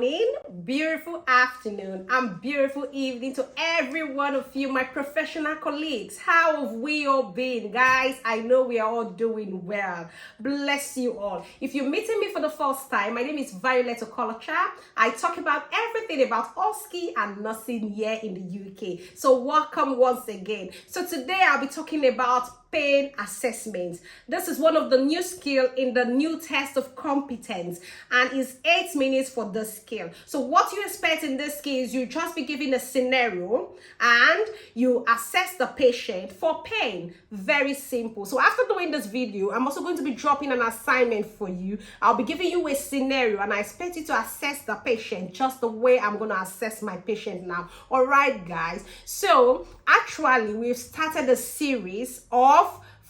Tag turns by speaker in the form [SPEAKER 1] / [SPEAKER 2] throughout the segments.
[SPEAKER 1] morning, beautiful afternoon, and beautiful evening to every one of you, my professional colleagues. How have we all been, guys? I know we are all doing well. Bless you all. If you're meeting me for the first time, my name is Untitled Chapter. I talk about everything about Osce and nursing here in the UK. So welcome once again. So today I'll be talking about pain assessment. This is one of the new skills in the new test of competence, and it's 8 minutes for this skill. So what you expect in this skill is you just be given a scenario and you assess the patient for pain. Very simple. So after doing this video, I'm also going to be dropping an assignment for you. I'll be giving you a scenario and I expect you to assess the patient just the way I'm going to assess my patient now. All right, guys. So actually, we've started a series of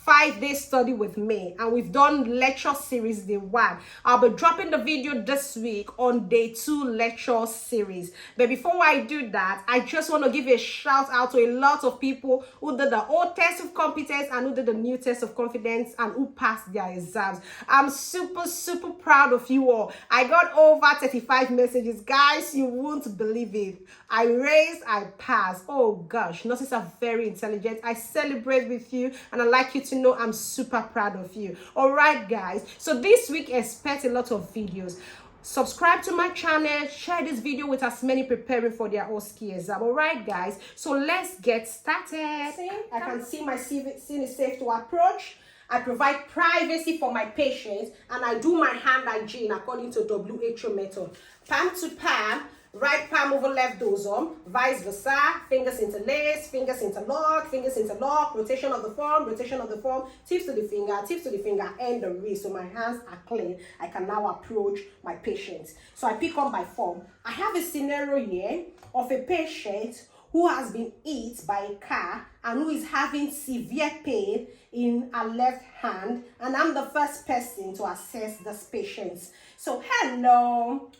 [SPEAKER 1] 5-day study with me, and we've done lecture series day 1. I'll be dropping the video this week on day 2 lecture series. But before I do that, I just want to give a shout out to a lot of people who did the old test of competence and who did the new test of confidence and who passed their exams. I'm super proud of you all. I got over 35 messages, guys. You won't believe it. I raised, I passed. Oh gosh, nurses are very intelligent. I celebrate with you, and I'd like you to know I'm super proud of you. All right, guys. So this week, expect a lot of videos. Subscribe to my channel, share this video with as many preparing for their Osce exam. All right, guys. So let's get started. I can see my scene is safe to approach. I provide privacy for my patients, and I do my hand hygiene according to WHO method. Palm to palm, right palm over left dorsum, vice versa, fingers interlace, fingers interlock, rotation of the form, tips to the finger, and the wrist. So my hands are clean. I can now approach my patients. So I pick up my form. I have a scenario here of a patient who has been hit by a car and who is having severe pain in her left hand, and I'm the first person to assess this patient. So hello.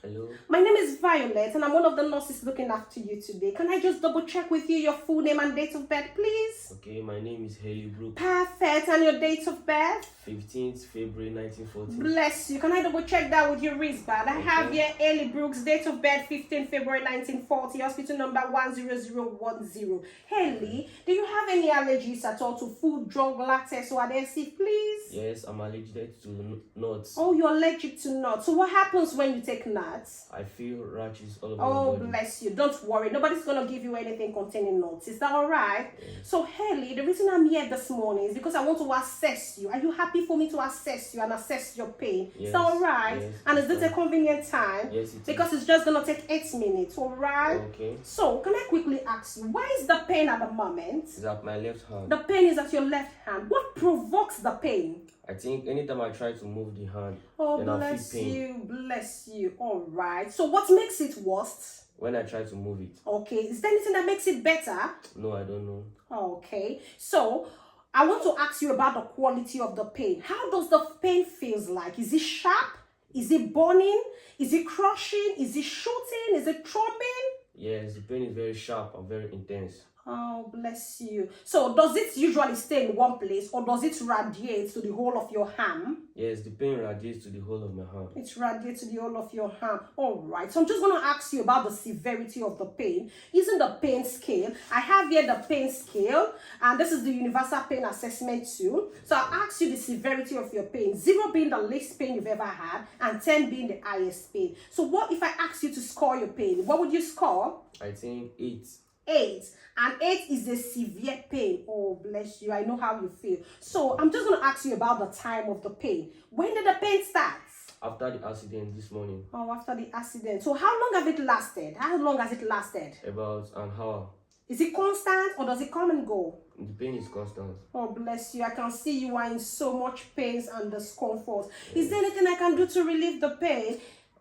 [SPEAKER 1] My name is Violet, and I'm one of the nurses looking after you today. Can I just double check with you your full name and date of birth, please?
[SPEAKER 2] Okay, my name is Haley Brooks.
[SPEAKER 1] Perfect. And your date of birth?
[SPEAKER 2] 15th February 1940.
[SPEAKER 1] Bless you. Can I double check that with your wristband? I have here Haley Brooks, date of birth 15th February 1940, hospital number 10010. Haley, do you have any allergies at all to food, drug, latex, or adhesive, please?
[SPEAKER 2] Yes, I'm allergic to nuts.
[SPEAKER 1] Oh, you're allergic to nuts. So what happens when you take nuts?
[SPEAKER 2] I feel rashes all over
[SPEAKER 1] Oh,
[SPEAKER 2] my body.
[SPEAKER 1] bless you. Don't worry. Nobody's going to give you anything containing nuts. Is that all right?
[SPEAKER 2] Yes.
[SPEAKER 1] So, Haley, the reason I'm here this morning is because I want to assess you. Are you happy for me to assess you and assess your pain?
[SPEAKER 2] Yes.
[SPEAKER 1] Is that all right?
[SPEAKER 2] Yes.
[SPEAKER 1] And is this a convenient time?
[SPEAKER 2] Yes, it
[SPEAKER 1] Because
[SPEAKER 2] is.
[SPEAKER 1] it's just going to take 8 minutes, all right?
[SPEAKER 2] Okay.
[SPEAKER 1] So, can I quickly ask you, where is the pain at the moment?
[SPEAKER 2] It's at my left hand.
[SPEAKER 1] The pain is at your left hand. What provokes the pain?
[SPEAKER 2] I think anytime I try to move the hand,
[SPEAKER 1] Oh,
[SPEAKER 2] then I
[SPEAKER 1] bless
[SPEAKER 2] feel pain.
[SPEAKER 1] you, bless you. All right. So, what makes it worse?
[SPEAKER 2] When I try to move it.
[SPEAKER 1] Okay. Is there anything that makes it better?
[SPEAKER 2] No, I don't know.
[SPEAKER 1] Okay. So, I want to ask you about the quality of the pain. How does the pain feels like? Is it sharp? Is it burning? Is it crushing? Is it shooting? Is it throbbing?
[SPEAKER 2] Yes, the pain is very sharp and very intense.
[SPEAKER 1] Oh, bless you. So, does it usually stay in one place, or does it radiate to the whole of your hand?
[SPEAKER 2] Yes, the pain radiates to the whole of my hand.
[SPEAKER 1] It radiates to the whole of your hand. All right. So I'm just going to ask you about the severity of the pain. Using the pain scale, I have here the pain scale, and this is the universal pain assessment tool. So I'll ask you the severity of your pain. 0 being the least pain you've ever had, and 10 being the highest pain. So what if I ask you to score your pain? What would you score?
[SPEAKER 2] I think 8.
[SPEAKER 1] 8, and 8 is a severe pain. Oh, bless you. I know how you feel. So I'm just going to ask you about the time of the pain. When did the pain start?
[SPEAKER 2] After the accident this morning.
[SPEAKER 1] Oh, after the accident. So how long have it lasted? How long has it lasted?
[SPEAKER 2] About an hour.
[SPEAKER 1] Is it constant, or does it come and go?
[SPEAKER 2] The pain is constant.
[SPEAKER 1] Oh, bless you. I can see you are in so much pain and discomfort. Is there anything I can do to relieve the pain?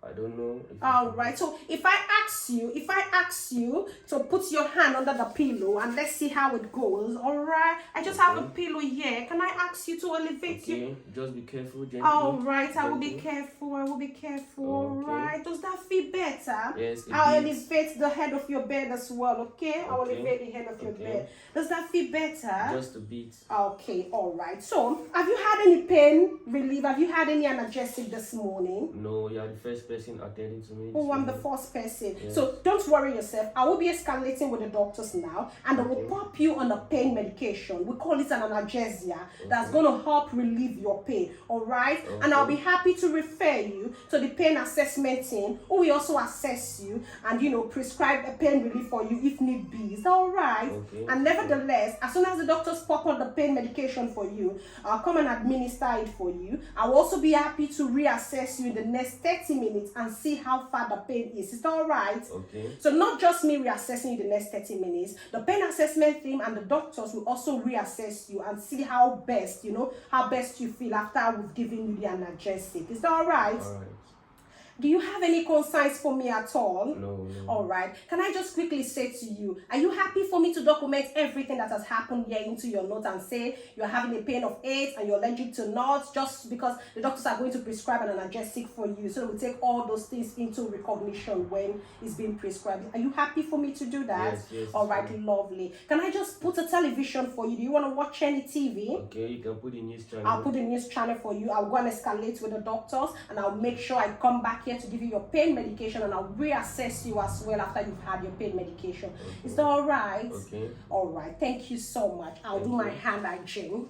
[SPEAKER 2] I don't know.
[SPEAKER 1] All right. So if I ask you to put your hand under the pillow and let's see how it goes. All right. I just have a pillow here. Can I ask you to elevate you?
[SPEAKER 2] Okay. Just be careful, gently.
[SPEAKER 1] All right. I will be careful. All
[SPEAKER 2] Okay.
[SPEAKER 1] right. Does that feel better?
[SPEAKER 2] Yes.
[SPEAKER 1] I'll elevate the head of your bed as well. Okay. I'll
[SPEAKER 2] Okay.
[SPEAKER 1] elevate the head of your
[SPEAKER 2] Okay.
[SPEAKER 1] bed. Does that feel better?
[SPEAKER 2] Just a bit.
[SPEAKER 1] Okay. All right. So have you had any pain relief? Have you had any analgesic this morning?
[SPEAKER 2] No, you are the first person person attending to me.
[SPEAKER 1] Oh, I'm the first person.
[SPEAKER 2] Yes.
[SPEAKER 1] So don't worry yourself. I will be escalating with the doctors now, and they will pop you on a pain medication. We call it an analgesia that's going to help relieve your pain. All right? And I'll be happy to refer you to the pain assessment team, who will also assess you and, you know, prescribe a pain relief for you if need be. Is that all right? And nevertheless, as soon as the doctors pop on the pain medication for you, I'll come and administer it for you. I'll also be happy to reassess you in the next 30 minutes and see how far the pain is that all right? So not just me reassessing you the next 30 minutes, the pain assessment team and the doctors will also reassess you and see how best, you know, how best you feel after we've given you the analgesic. Is that all right?
[SPEAKER 2] All right.
[SPEAKER 1] Do you have any concerns for me at all?
[SPEAKER 2] No.
[SPEAKER 1] All right. Can I just quickly say to you, are you happy for me to document everything that has happened here into your notes and say you're having a pain of 8 and you're allergic to nuts, just because the doctors are going to prescribe an analgesic for you? So we'll take all those things into recognition when it's being prescribed. Are you happy for me to do that?
[SPEAKER 2] Yes.
[SPEAKER 1] All right, lovely. Can I just put a television for you? Do you want to watch any TV?
[SPEAKER 2] Okay, you can put the news channel.
[SPEAKER 1] I'll put the news channel for you. I'll go and escalate with the doctors, and I'll make sure I come back here to give you your pain medication, and I'll reassess you as well after you've had your pain medication. Is that all right? All right. Thank you so much. I'll do my hand hygiene.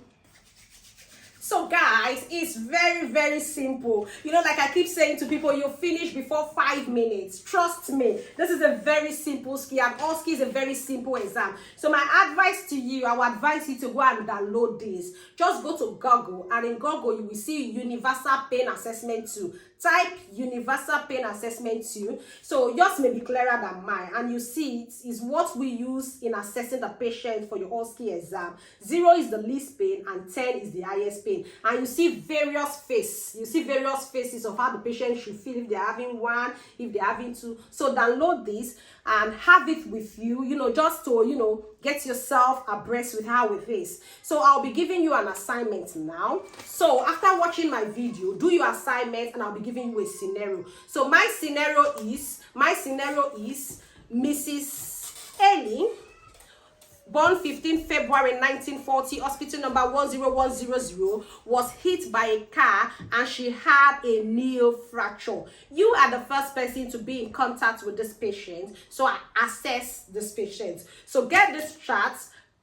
[SPEAKER 1] So guys, it's very, very simple. You know, like I keep saying to people, you'll finish before 5 minutes. Trust me, this is a very simple skill, and Osce is a very simple exam. So my advice to you, I would advise you to go and download this. Just go to Google, and in Google, you will see Universal Pain Assessment 2. Type Universal Pain Assessment 2. So yours may be clearer than mine, and you see it is what we use in assessing the patient for your Osce exam. 0 is the least pain, and 10 is the highest pain. And you see various faces. You see various faces of how the patient should feel, if they're having 1, if they're having 2. So download this and have it with you, you know, just to, you know, get yourself abreast with how it is. So I'll be giving you an assignment now. So after watching my video, do your assignment, and I'll be giving you a scenario. So my scenario is Mrs. Ellie, born 15 February 1940, hospital number 10100, was hit by a car and she had a nail fracture. You are the first person to be in contact with this patient, so I assess this patient. So get this chart,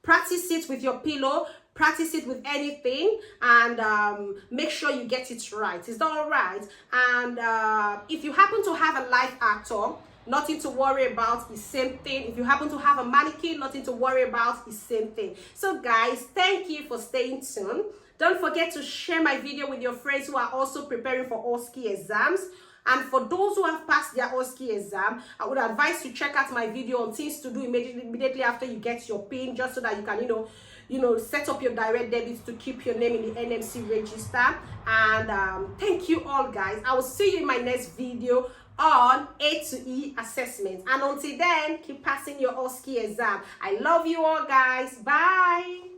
[SPEAKER 1] practice it with your pillow, practice it with anything, and make sure you get it right. Is that all right? And if you happen to have a live actor, nothing to worry about, the same thing. If you happen to have a mannequin, nothing to worry about, the same thing. So guys, thank you for staying tuned. Don't forget to share my video with your friends who are also preparing for Osce exams. And for those who have passed their Osce exam, I would advise you check out my video on things to do immediately after you get your PIN, just so that you can, you know, set up your direct debits to keep your name in the NMC register. And thank you all, guys. I will see you in my next video on A to E assessment. And until then, keep passing your Osce exam. I love you all, guys. Bye.